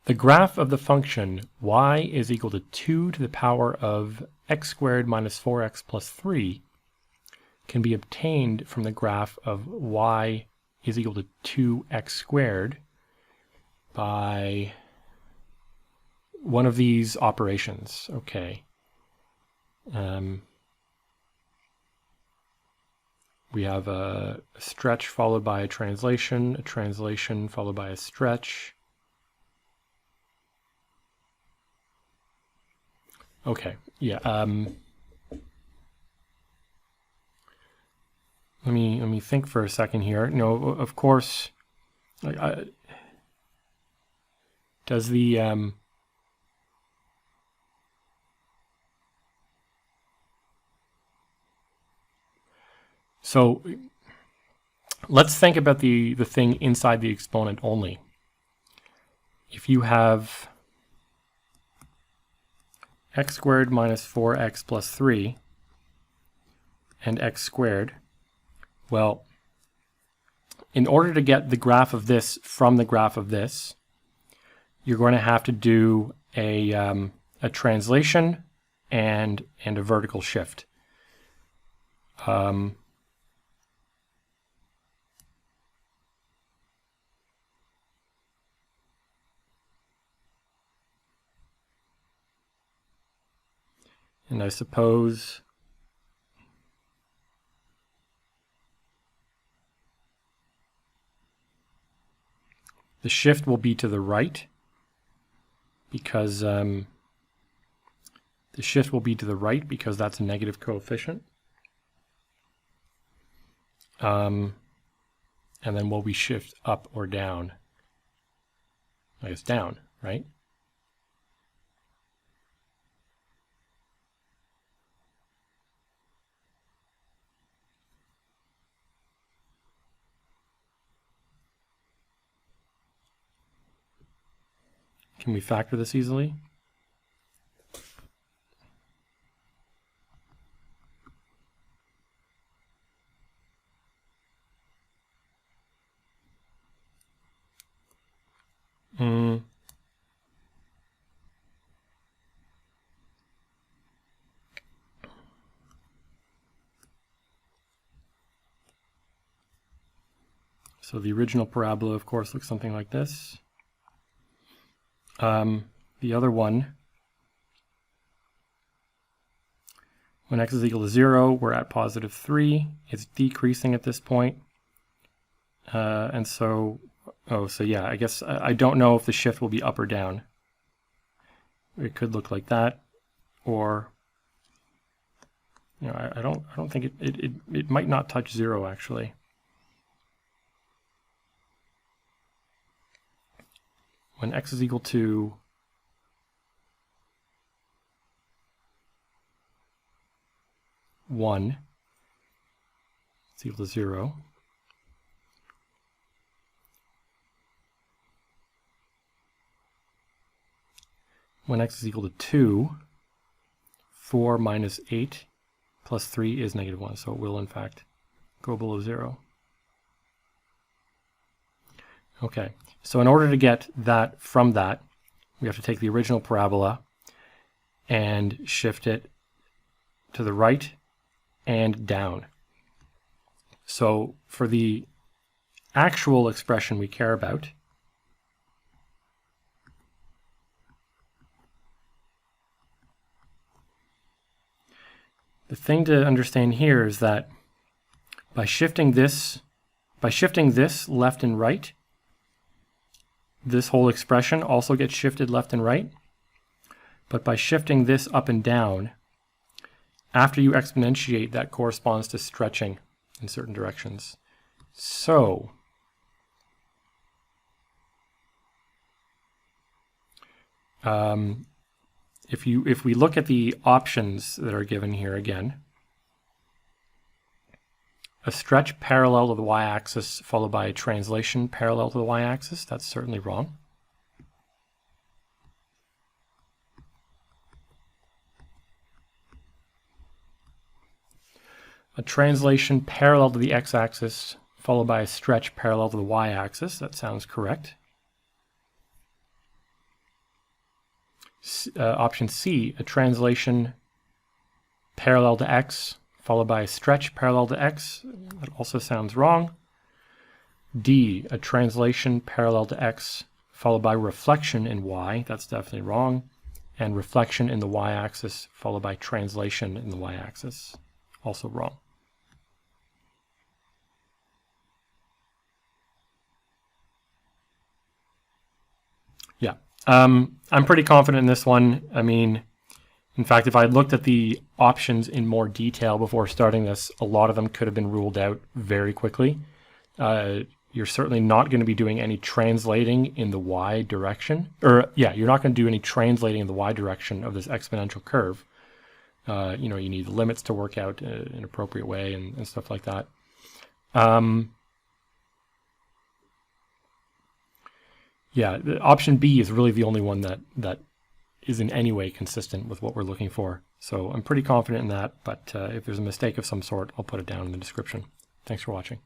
The graph of the function y is equal to 2 to the power of x squared minus 4x plus 3 can be obtained from the graph of y is equal to 2x squared by one of these operations. Okay. We have a stretch followed by a translation followed by a stretch. Okay, yeah. Let me think for a second here. No, of course. Does the so let's think about the thing inside the exponent only. If you have x squared minus 4x plus 3 and x squared, well, in order to get the graph of this from the graph of this, you're going to have to do a translation and a vertical shift. And I suppose the shift will be to the right because that's a negative coefficient. And then will we shift up or down? I guess down, right? Can we factor this easily? So the original parabola, of course, looks something like this. The other one, when x is equal to 0, we're at positive 3. It's decreasing at this point. And so, so yeah, I guess I don't know if the shift will be up or down. It could look like that, or, you know, I don't think it might not touch 0 actually. When x is equal to 1, it's equal to 0. When x is equal to 2, 4 minus 8 plus 3 is negative 1, so it will in fact go below 0. Okay, so in order to get that from that, we have to take the original parabola and shift it to the right and down. So for the actual expression we care about, the thing to understand here is that by shifting this left and right, this whole expression also gets shifted left and right. But by shifting this up and down, after you exponentiate, that corresponds to stretching in certain directions. So if we look at the options that are given here again, a stretch parallel to the y-axis followed by a translation parallel to the y-axis, that's certainly wrong. A translation parallel to the x-axis followed by a stretch parallel to the y-axis, that sounds correct. Option C, a translation parallel to x followed by a stretch parallel to x. That also sounds wrong. D, a translation parallel to x followed by reflection in y. That's definitely wrong. And reflection in the y-axis followed by translation in the y-axis. Also wrong. Yeah, I'm pretty confident in this one. I mean, in fact, if I had looked at the options in more detail before starting this, a lot of them could have been ruled out very quickly. You're certainly not going to be doing any translating in the y direction. You're not going to do any translating in the y direction of this exponential curve. You need the limits to work out in an appropriate way and stuff like that. Option B is really the only one that is in any way consistent with what we're looking for. So I'm pretty confident in that, but if there's a mistake of some sort, I'll put it down in the description. Thanks for watching.